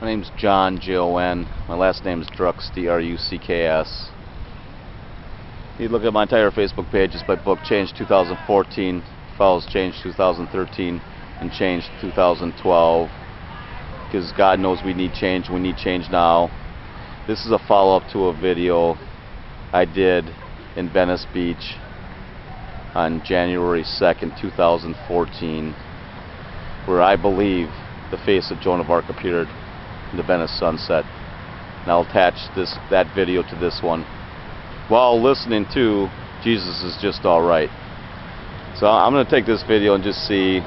My name's John, Jon. My last name is Drucks, D-R-U-C-K-S. You look at my entire Facebook page, it's my book, Change 2014, follows Change 2013, and Change 2012. Because God knows we need change now. This is a follow-up to a video I did in Venice Beach on January 2nd, 2014, where I believe the face of Joan of Arc appeared in the Venice sunset. And I'll attach that video to this one while listening to Jesus Is Just Alright. So I'm going to take this video and just see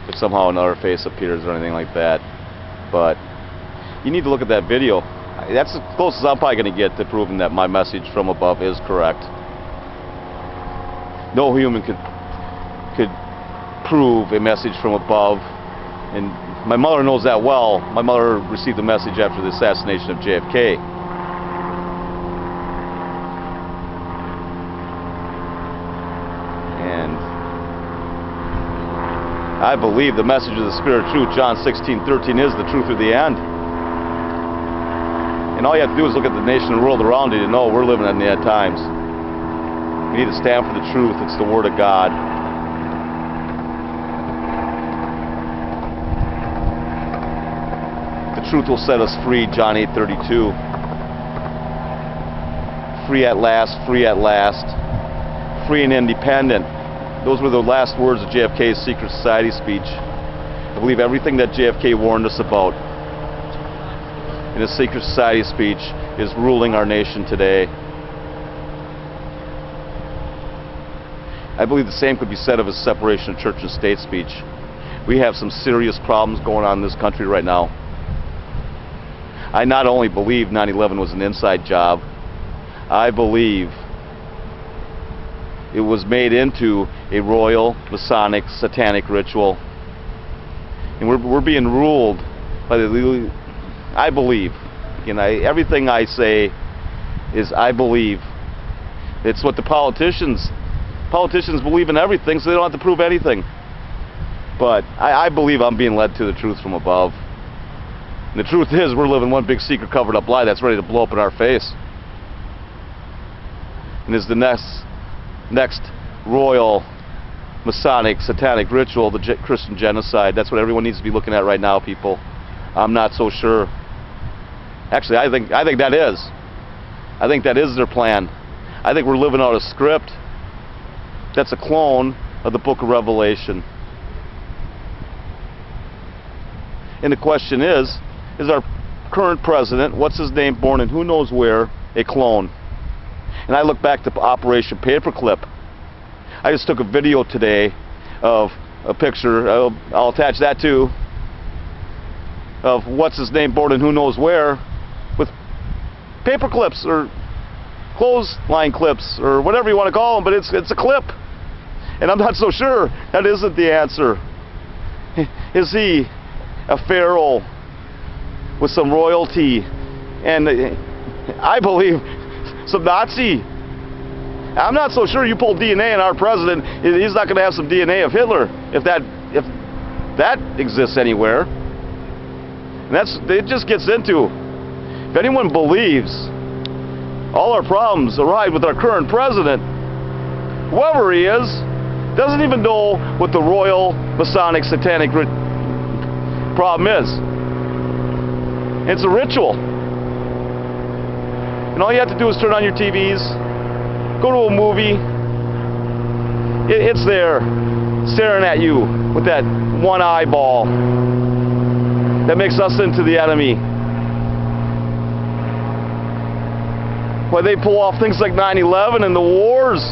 if somehow another face appears or anything like that. But you need to look at that video. That's the closest I'm probably going to get to proving that my message from above is correct. No human could prove a message from above, and my mother knows that well. My mother received the message after the assassination of JFK. And I believe the message of the Spirit of truth, John 16:13, is the truth of the end. And all you have to do is look at the nation and world around you to know we're living in the end times. We need to stand for the truth. It's the Word of God. The truth will set us free, John 8:32. Free at last, free at last. Free and independent. Those were the last words of JFK's Secret Society speech. I believe everything that JFK warned us about in his Secret Society speech is ruling our nation today. I believe the same could be said of his separation of church and state speech. We have some serious problems going on in this country right now. I not only believe 9/11 was an inside job, I believe it was made into a royal, Masonic, satanic ritual. And we're being ruled by the... I believe. Everything I say is I believe. It's what the politicians believe in everything, so they don't have to prove anything. But I believe I'm being led to the truth from above. And the truth is, we're living one big secret covered up lie that's ready to blow up in our face. And is the next royal, Masonic, satanic ritual, the Christian genocide. That's what everyone needs to be looking at right now, people. I'm not so sure. Actually, I think that is. I think that is their plan. I think we're living out a script that's a clone of the book of Revelation. And the question is our current president, what's his name, born in who knows where, a clone? And I look back to Operation Paperclip. I just took a video today of a picture, I'll attach that too, of what's his name, born in who knows where, with paper clips or clothesline clips or whatever you want to call them, but it's a clip. And I'm not so sure that isn't the answer. Is he a pharaoh with some royalty and I believe some Nazi? I'm not so sure you pull DNA in our president, he's not going to have some DNA of Hitler if that exists anywhere. And it just gets into, if anyone believes all our problems arise with our current president, whoever he is, doesn't even know what the royal, Masonic, satanic problem is. It's a ritual. And all you have to do is turn on your TVs, go to a movie, it's there, staring at you with that one eyeball that makes us into the enemy. Why they pull off things like 9/11 and the wars,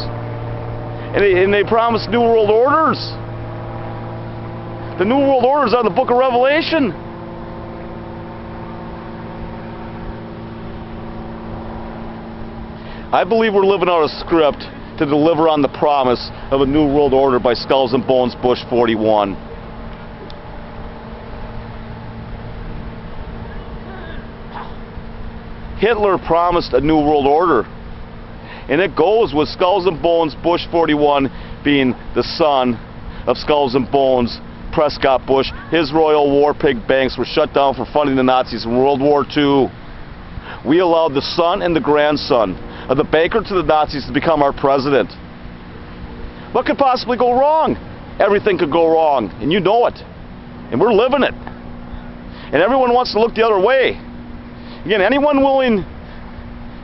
and they promise new world orders. The new world orders are the book of Revelation. I believe we're living out a script to deliver on the promise of a new world order by Skulls and Bones Bush 41. Hitler promised a new world order, and it goes with Skulls and Bones Bush 41 being the son of Skulls and Bones Prescott Bush, his royal war pig banks were shut down for funding the Nazis in World War II. We allowed the son and the grandson of the banker to the Nazis to become our president. What could possibly go wrong? Everything could go wrong, and you know it. And we're living it. And everyone wants to look the other way. Again, anyone willing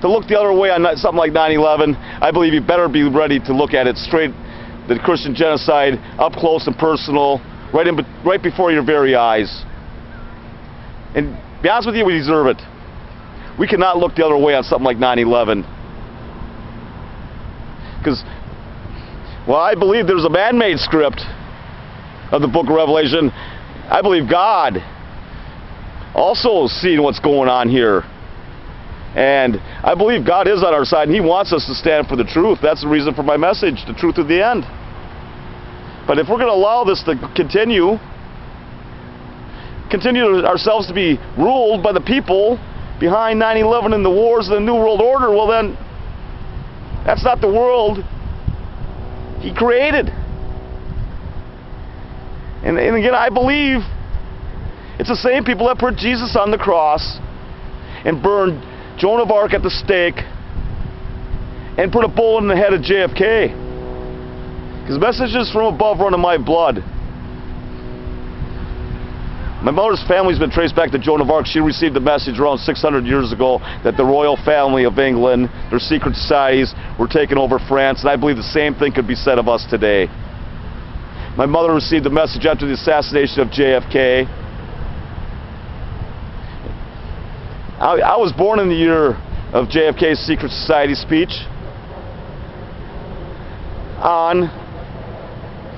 to look the other way on something like 9/11, I believe you better be ready to look at it straight, the Christian genocide, up close and personal, right before your very eyes. And to be honest with you, we deserve it. We cannot look the other way on something like 9/11. Because, well, I believe there's a man-made script of the book of Revelation. I believe God also seeing what's going on here. And I believe God is on our side, and He wants us to stand for the truth. That's the reason for my message, the truth at the end. But if we're going to allow this to continue ourselves to be ruled by the people behind 9/11 and the wars and the New World Order, well then, that's not the world He created. And again, I believe it's the same people that put Jesus on the cross and burned Joan of Arc at the stake and put a bullet in the head of JFK. Because messages from above run in my blood. My mother's family's been traced back to Joan of Arc. She received a message around 600 years ago that the royal family of England, their secret societies, were taking over France, and I believe the same thing could be said of us today. My mother received a message after the assassination of JFK. I was born in the year of JFK's secret society speech on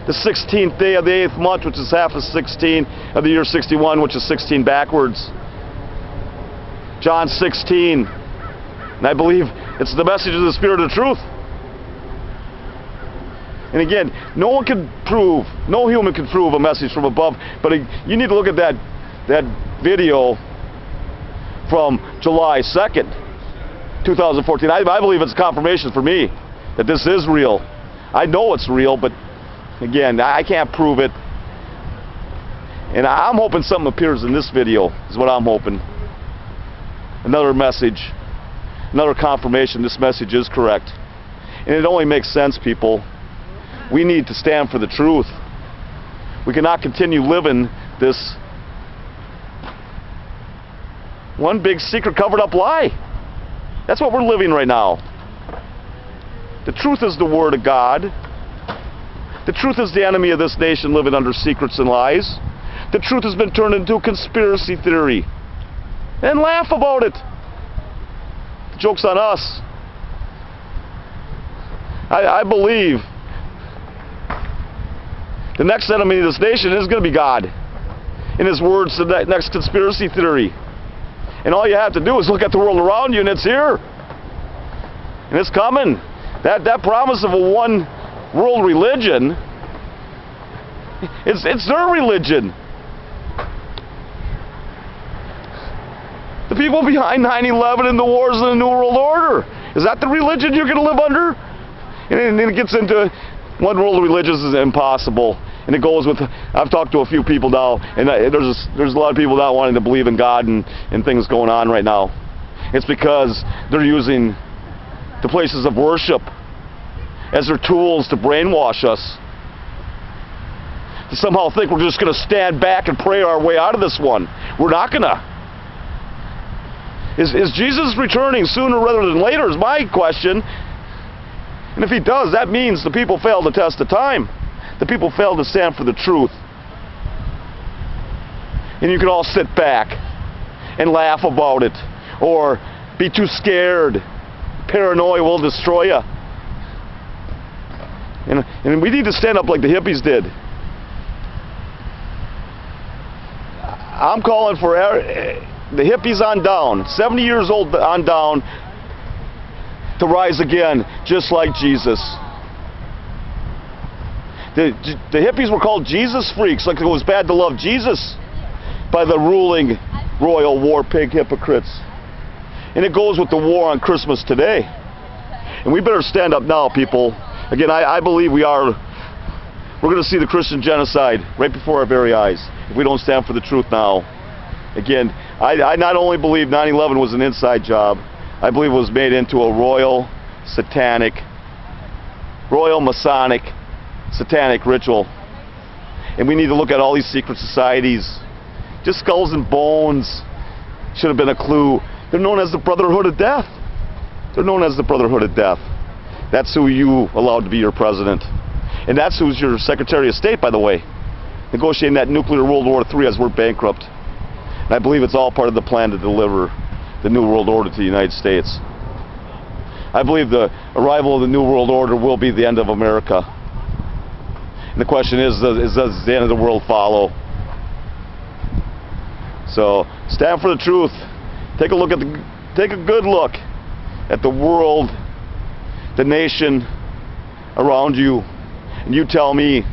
the 16th day of the 8th month, which is half of 16 of the year 61, which is 16 backwards. John 16. And I believe it's the message of the Spirit of truth. And again, no one can prove, no human can prove a message from above, but you need to look at that video from July 2nd, 2014. I believe it's confirmation for me that this is real. I know it's real, but again, I can't prove it. And I'm hoping something appears in this video, is what I'm hoping. Another message, another confirmation this message is correct. And it only makes sense, people. We need to stand for the truth. We cannot continue living this one big secret covered up lie. That's what we're living right now. The truth is the Word of God. The truth is the enemy of this nation living under secrets and lies. The truth has been turned into a conspiracy theory. And laugh about it. The joke's on us. I believe the next enemy of this nation is going to be God. In His words, the next conspiracy theory. And all you have to do is look at the world around you, and it's here. And it's coming. That promise of a one world religion, it's their religion. The people behind 9/11 and the wars and the New World Order. Is that the religion you're going to live under? And it gets into one world religion is impossible. And it goes with, I've talked to a few people now, and there's a lot of people not wanting to believe in God and things going on right now. It's because they're using the places of worship as their tools to brainwash us. To somehow think we're just going to stand back and pray our way out of this one. We're not going to. Is Jesus returning sooner rather than later is my question. And if He does, that means the people failed to test the time. The people failed to stand for the truth. And you can all sit back and laugh about it, or be too scared. Paranoia will destroy you. And we need to stand up like the hippies did. I'm calling for the hippies on down, 70 years old on down, to rise again, just like Jesus. The hippies were called Jesus freaks, like it was bad to love Jesus by the ruling royal war pig hypocrites. And it goes with the war on Christmas today. And we better stand up now, people. Again, I believe we're We're going to see the Christian genocide right before our very eyes if we don't stand for the truth now. Again, I not only believe 9/11 was an inside job, I believe it was made into a royal, Masonic, satanic ritual. And we need to look at all these secret societies. Just Skulls and Bones should have been a clue. They're known as the Brotherhood of Death. They're known as the Brotherhood of Death. That's who you allowed to be your president. And that's who's your Secretary of State, by the way. Negotiating that nuclear World War III as we're bankrupt. And I believe it's all part of the plan to deliver the New World Order to the United States. I believe the arrival of the New World Order will be the end of America. And the question is does the end of the world follow? So stand for the truth. Take a good look at the world, the nation around you, and you tell me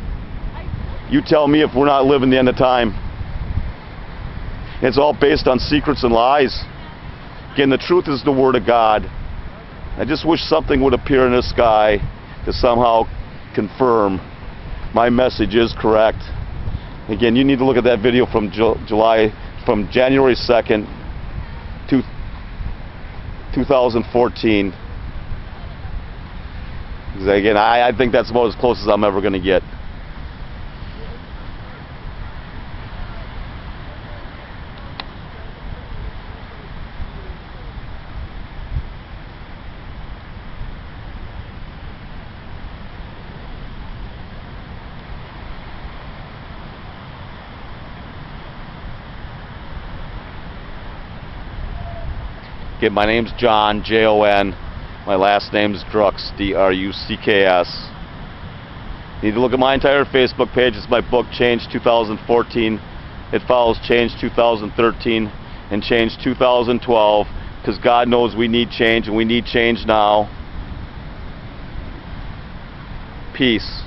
if we're not living the end of time. It's all based on secrets and lies. Again, the truth is the Word of God. I just wish something would appear in the sky to somehow confirm my message is correct. Again, you need to look at that video from January 2nd, 2014. Because again, I think that's about as close as I'm ever going to get. Okay, my name's John, Jon. My last name's Drucks, Drucks. You need to look at my entire Facebook page. It's my book, Change 2014. It follows Change 2013 and Change 2012, because God knows we need change, and we need change now. Peace.